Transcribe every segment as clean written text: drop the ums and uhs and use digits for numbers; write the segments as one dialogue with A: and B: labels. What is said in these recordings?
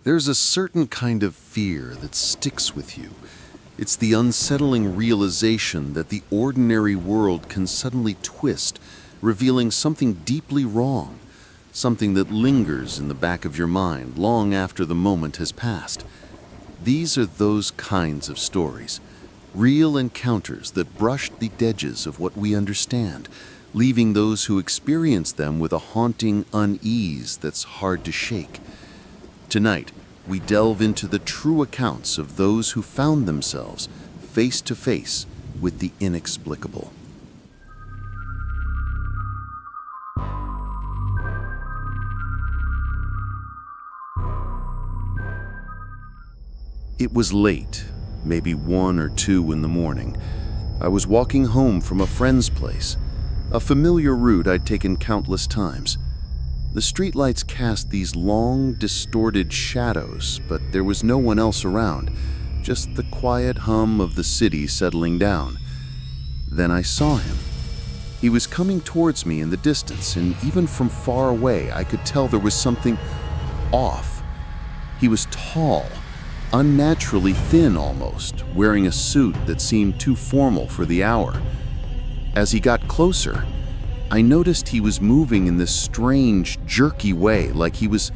A: There's a certain kind of fear that sticks with you. It's the unsettling realization that the ordinary world can suddenly twist, revealing something deeply wrong, something that lingers in the back of your mind long after the moment has passed. These are those kinds of stories, real encounters that brushed the edges of what we understand, leaving those who experience them with a haunting unease that's hard to shake. Tonight, we delve into the true accounts of those who found themselves face to face with the inexplicable. It was late, maybe 1 or 2 in the morning. I was walking home from a friend's place, a familiar route I'd taken countless times. The streetlights cast these long, distorted shadows, but there was no one else around, just the quiet hum of the city settling down. Then I saw him. He was coming towards me in the distance, and even from far away, I could tell there was something off. He was tall, unnaturally thin almost, wearing a suit that seemed too formal for the hour. As he got closer, I noticed he was moving in this strange, jerky way, like he was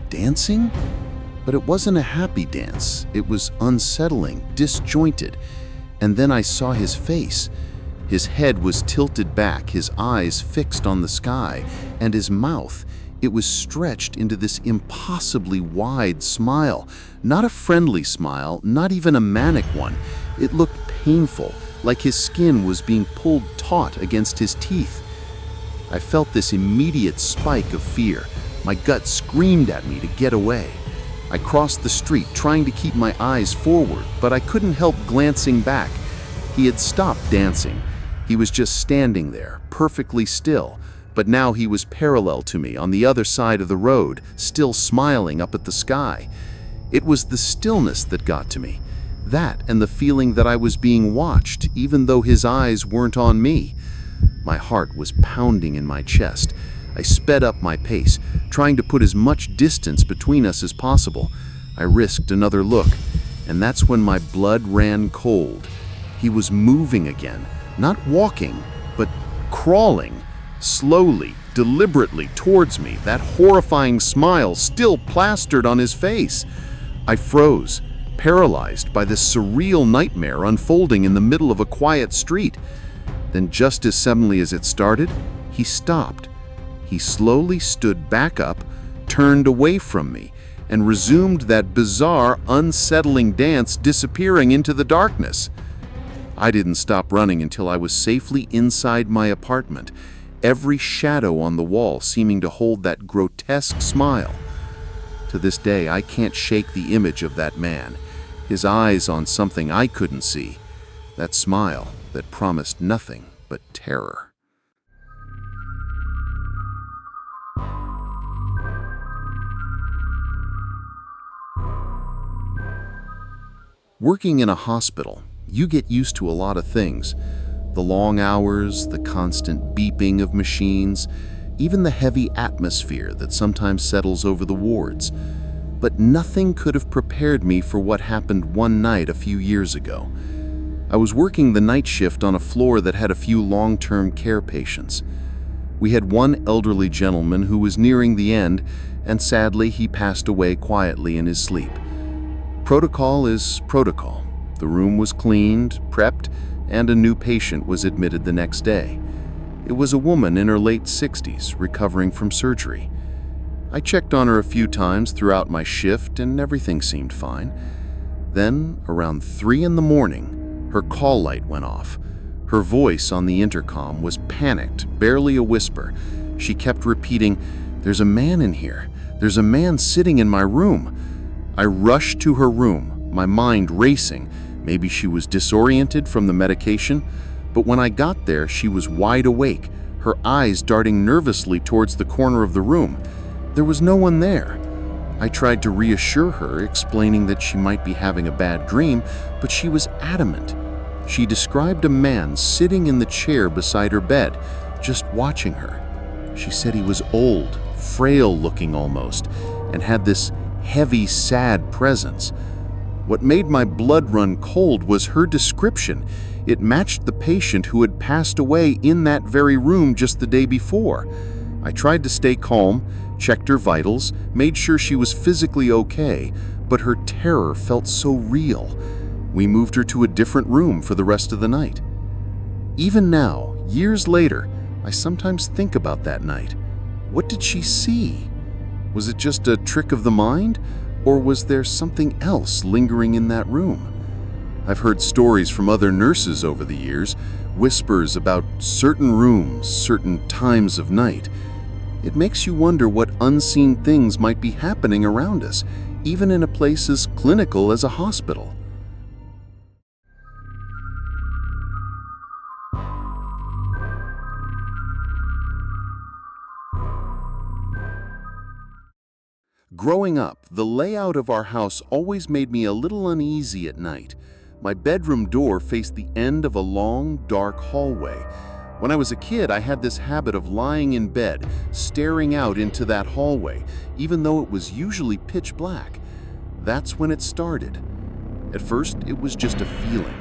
A: dancing. But it wasn't a happy dance. It was unsettling, disjointed. And then I saw his face. His head was tilted back, his eyes fixed on the sky, and his mouth, it was stretched into this impossibly wide smile. Not a friendly smile, not even a manic one. It looked painful, like his skin was being pulled taut against his teeth. I felt this immediate spike of fear. My gut screamed at me to get away. I crossed the street, trying to keep my eyes forward, but I couldn't help glancing back. He had stopped dancing. He was just standing there, perfectly still, but now he was parallel to me on the other side of the road, still smiling up at the sky. It was the stillness that got to me. That and the feeling that I was being watched, even though his eyes weren't on me. My heart was pounding in my chest. I sped up my pace, trying to put as much distance between us as possible. I risked another look, and that's when my blood ran cold. He was moving again, not walking, but crawling, slowly, deliberately towards me, that horrifying smile still plastered on his face. I froze, paralyzed by this surreal nightmare unfolding in the middle of a quiet street. Then just as suddenly as it started, he stopped. He slowly stood back up, turned away from me, and resumed that bizarre, unsettling dance, disappearing into the darkness. I didn't stop running until I was safely inside my apartment, every shadow on the wall seeming to hold that grotesque smile. To this day, I can't shake the image of that man, his eyes on something I couldn't see, that smile that promised nothing but terror. Working in a hospital, you get used to a lot of things. The long hours, the constant beeping of machines, even the heavy atmosphere that sometimes settles over the wards. But nothing could have prepared me for what happened one night a few years ago. I was working the night shift on a floor that had a few long-term care patients. We had one elderly gentleman who was nearing the end, and sadly he passed away quietly in his sleep. Protocol is protocol. The room was cleaned, prepped, and a new patient was admitted the next day. It was a woman in her late 60s, recovering from surgery. I checked on her a few times throughout my shift and everything seemed fine. Then, around 3 in the morning, her call light went off. Her voice on the intercom was panicked, barely a whisper. She kept repeating, "There's a man in here. There's a man sitting in my room." I rushed to her room, my mind racing. Maybe she was disoriented from the medication, but when I got there, she was wide awake, her eyes darting nervously towards the corner of the room. There was no one there. I tried to reassure her, explaining that she might be having a bad dream, but she was adamant. She described a man sitting in the chair beside her bed, just watching her. She said he was old, frail-looking almost, and had this heavy, sad presence. What made my blood run cold was her description. It matched the patient who had passed away in that very room just the day before. I tried to stay calm, checked her vitals, made sure she was physically okay, but her terror felt so real. We moved her to a different room for the rest of the night. Even now, years later, I sometimes think about that night. What did she see? Was it just a trick of the mind, or was there something else lingering in that room? I've heard stories from other nurses over the years, whispers about certain rooms, certain times of night. It makes you wonder what unseen things might be happening around us, even in a place as clinical as a hospital. Growing up, the layout of our house always made me a little uneasy at night. My bedroom door faced the end of a long, dark hallway. When I was a kid, I had this habit of lying in bed, staring out into that hallway, even though it was usually pitch black. That's when it started. At first, it was just a feeling,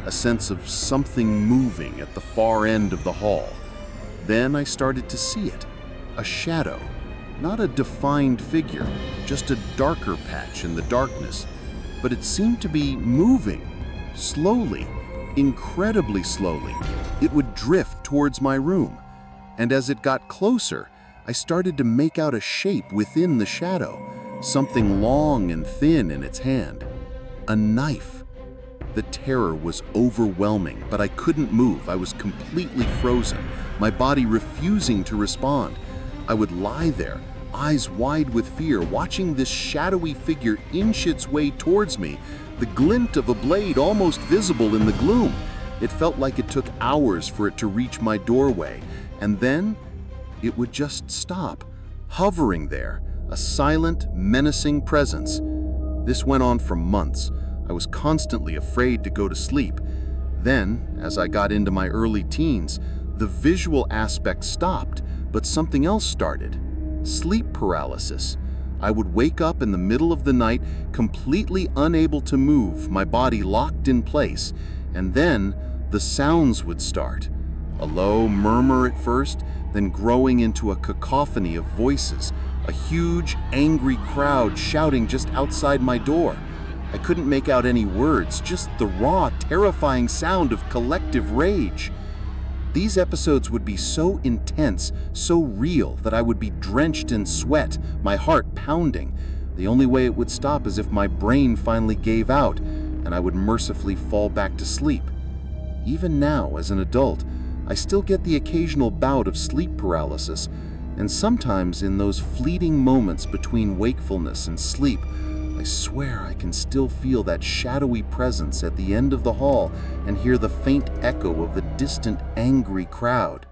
A: a sense of something moving at the far end of the hall. Then I started to see it, a shadow. Not a defined figure, just a darker patch in the darkness. But it seemed to be moving, slowly, incredibly slowly. It would drift towards my room. And as it got closer, I started to make out a shape within the shadow, something long and thin in its hand. A knife. The terror was overwhelming, but I couldn't move. I was completely frozen, my body refusing to respond. I would lie there, eyes wide with fear, watching this shadowy figure inch its way towards me, the glint of a blade almost visible in the gloom. It felt like it took hours for it to reach my doorway, and then it would just stop, hovering there, a silent, menacing presence. This went on for months. I was constantly afraid to go to sleep. Then, as I got into my early teens, the visual aspect stopped, but something else started. Sleep paralysis. I would wake up in the middle of the night, completely unable to move, my body locked in place, and then the sounds would start. A low murmur at first, then growing into a cacophony of voices, a huge, angry crowd shouting just outside my door. I couldn't make out any words, just the raw, terrifying sound of collective rage. These episodes would be so intense, so real, that I would be drenched in sweat, my heart pounding. The only way it would stop is if my brain finally gave out, and I would mercifully fall back to sleep. Even now, as an adult, I still get the occasional bout of sleep paralysis, and sometimes in those fleeting moments between wakefulness and sleep, I swear I can still feel that shadowy presence at the end of the hall and hear the faint echo of the distant, angry crowd.